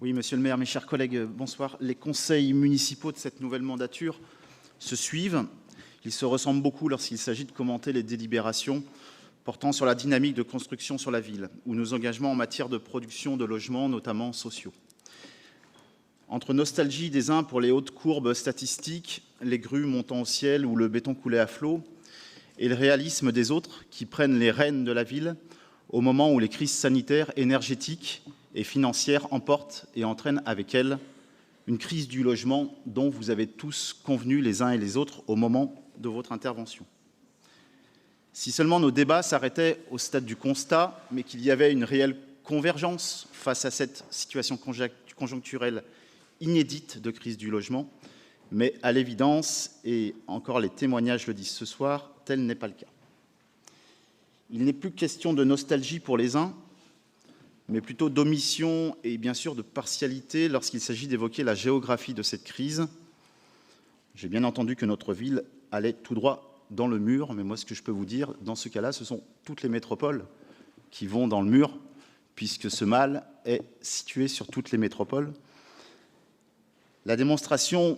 Oui, monsieur le maire, mes chers collègues, bonsoir. Les conseils municipaux de cette nouvelle mandature se suivent. Ils se ressemblent beaucoup lorsqu'il s'agit de commenter les délibérations portant sur la dynamique de construction sur la ville ou nos engagements en matière de production de logements, notamment sociaux. Entre nostalgie des uns pour les hautes courbes statistiques, les grues montant au ciel ou le béton coulé à flot, et le réalisme des autres qui prennent les rênes de la ville au moment où les crises sanitaires, énergétiques et financières emportent et entraînent avec elles une crise du logement dont vous avez tous convenu les uns et les autres au moment de votre intervention. Si seulement nos débats s'arrêtaient au stade du constat, mais qu'il y avait une réelle convergence face à cette situation conjoncturelle inédite de crise du logement, mais à l'évidence, et encore les témoignages le disent ce soir, tel n'est pas le cas. Il n'est plus question de nostalgie pour les uns, mais plutôt d'omission et bien sûr de partialité lorsqu'il s'agit d'évoquer la géographie de cette crise. J'ai bien entendu que notre ville allait tout droit dans le mur, mais moi ce que je peux vous dire, dans ce cas-là, ce sont toutes les métropoles qui vont dans le mur, puisque ce mal est situé sur toutes les métropoles. La démonstration,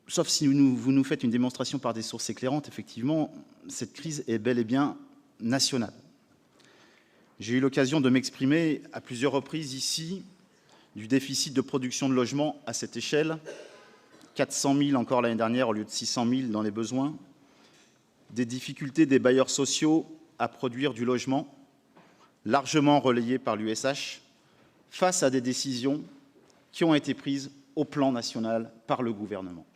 sauf si vous nous faites une démonstration par des sources éclairantes, effectivement, cette crise est bel et bien nationale. J'ai eu l'occasion de m'exprimer à plusieurs reprises ici du déficit de production de logements à cette échelle, 400 000 encore l'année dernière au lieu de 600 000 dans les besoins, des difficultés des bailleurs sociaux à produire du logement, largement relayées par l'USH, face à des décisions qui ont été prises au plan national par le gouvernement.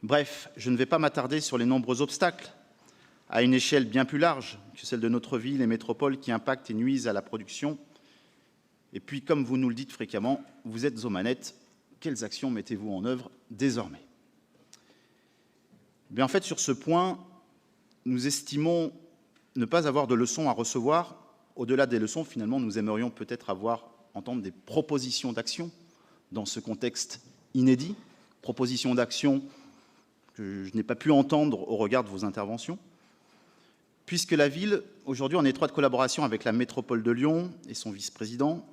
Bref, je ne vais pas m'attarder sur les nombreux obstacles à une échelle bien plus large que celle de notre ville et métropole qui impactent et nuisent à la production. Et puis, comme vous nous le dites fréquemment, vous êtes aux manettes. Quelles actions mettez-vous en œuvre désormais ? En fait, sur ce point, nous estimons ne pas avoir de leçons à recevoir. Au-delà des leçons, finalement, nous aimerions peut-être entendre des propositions d'action dans ce contexte inédit, propositions d'action que je n'ai pas pu entendre au regard de vos interventions, puisque la ville, aujourd'hui en étroite collaboration avec la métropole de Lyon et son vice-président,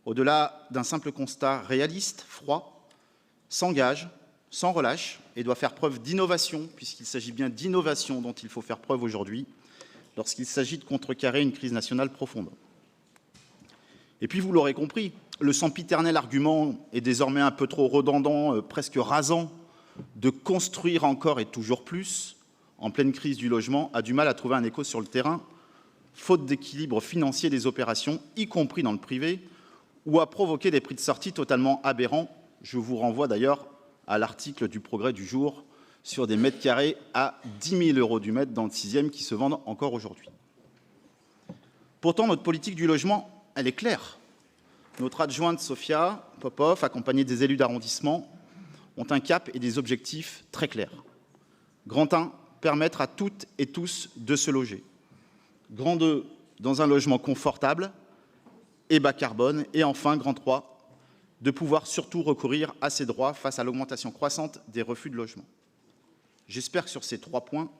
au-delà d'un simple constat réaliste, froid, s'engage sans relâche et doit faire preuve d'innovation, puisqu'il s'agit bien d'innovation dont il faut faire preuve aujourd'hui, lorsqu'il s'agit de contrecarrer une crise nationale profonde. Et puis, vous l'aurez compris, le sempiternel argument est désormais un peu trop redondant, presque rasant, de construire encore et toujours plus, en pleine crise du logement, a du mal à trouver un écho sur le terrain, faute d'équilibre financier des opérations, y compris dans le privé, ou à provoquer des prix de sortie totalement aberrants. Je vous renvoie d'ailleurs à l'article du Progrès du jour sur des mètres carrés à 10 000 € du mètre dans le 6e qui se vendent encore aujourd'hui. Pourtant, notre politique du logement, elle est claire. Notre adjointe Sophia Popov, accompagnée des élus d'arrondissement, ont un cap et des objectifs très clairs. Grand 1, permettre à toutes et tous de se loger. Grand 2, dans un logement confortable et bas carbone. Et enfin, grand 3, de pouvoir surtout recourir à ces droits face à l'augmentation croissante des refus de logement. J'espère que sur ces 3 points,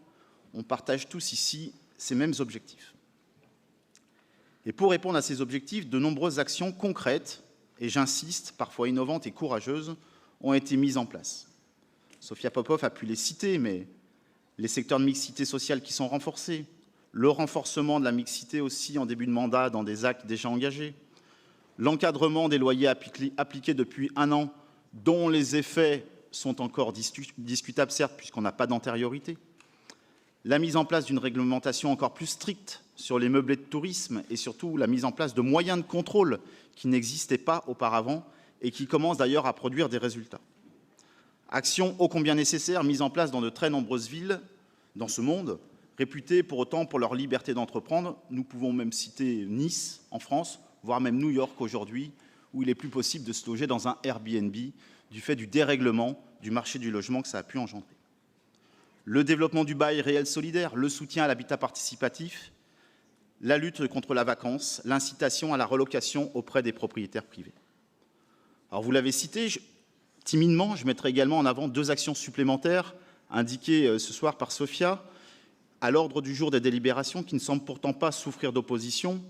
on partage tous ici ces mêmes objectifs. Et pour répondre à ces objectifs, de nombreuses actions concrètes, et j'insiste, parfois innovantes et courageuses, ont été mises en place. Sophia Popov a pu les citer, mais les secteurs de mixité sociale qui sont renforcés, le renforcement de la mixité aussi en début de mandat dans des actes déjà engagés, l'encadrement des loyers appliqués depuis 1 an, dont les effets sont encore discutables, certes, puisqu'on n'a pas d'antériorité, la mise en place d'une réglementation encore plus stricte sur les meublés de tourisme et surtout la mise en place de moyens de contrôle qui n'existaient pas auparavant et qui commencent d'ailleurs à produire des résultats. Actions ô combien nécessaires mises en place dans de très nombreuses villes dans ce monde, réputées pour autant pour leur liberté d'entreprendre. Nous pouvons même citer Nice en France, voire même New York aujourd'hui, où il est plus possible de se loger dans un Airbnb du fait du dérèglement du marché du logement que ça a pu engendrer. Le développement du bail réel solidaire, le soutien à l'habitat participatif, la lutte contre la vacance, l'incitation à la relocation auprès des propriétaires privés. Alors vous l'avez cité, timidement, je mettrai également en avant 2 actions supplémentaires indiquées ce soir par Sophia, à l'ordre du jour des délibérations qui ne semblent pourtant pas souffrir d'opposition,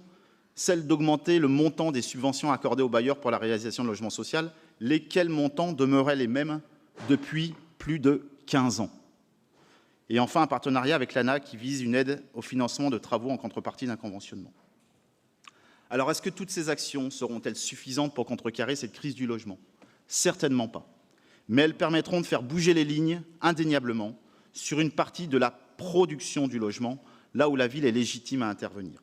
celle d'augmenter le montant des subventions accordées aux bailleurs pour la réalisation de logements sociaux, lesquels montants demeuraient les mêmes depuis plus de 15 ans. Et enfin, un partenariat avec l'ANA qui vise une aide au financement de travaux en contrepartie d'un conventionnement. Alors, est-ce que toutes ces actions seront-elles suffisantes pour contrecarrer cette crise du logement? Certainement pas. Mais elles permettront de faire bouger les lignes, indéniablement, sur une partie de la production du logement, là où la ville est légitime à intervenir.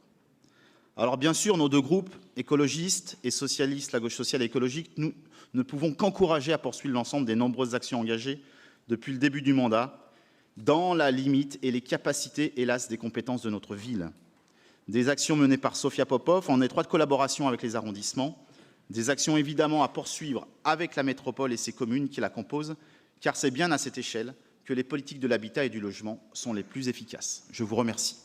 Alors, bien sûr, nos deux groupes, écologistes et socialistes, la gauche sociale et écologique, nous ne pouvons qu'encourager à poursuivre l'ensemble des nombreuses actions engagées depuis le début du mandat, dans la limite et les capacités, hélas, des compétences de notre ville. Des actions menées par Sofia Popov en étroite collaboration avec les arrondissements, des actions évidemment à poursuivre avec la métropole et ses communes qui la composent, car c'est bien à cette échelle que les politiques de l'habitat et du logement sont les plus efficaces. Je vous remercie.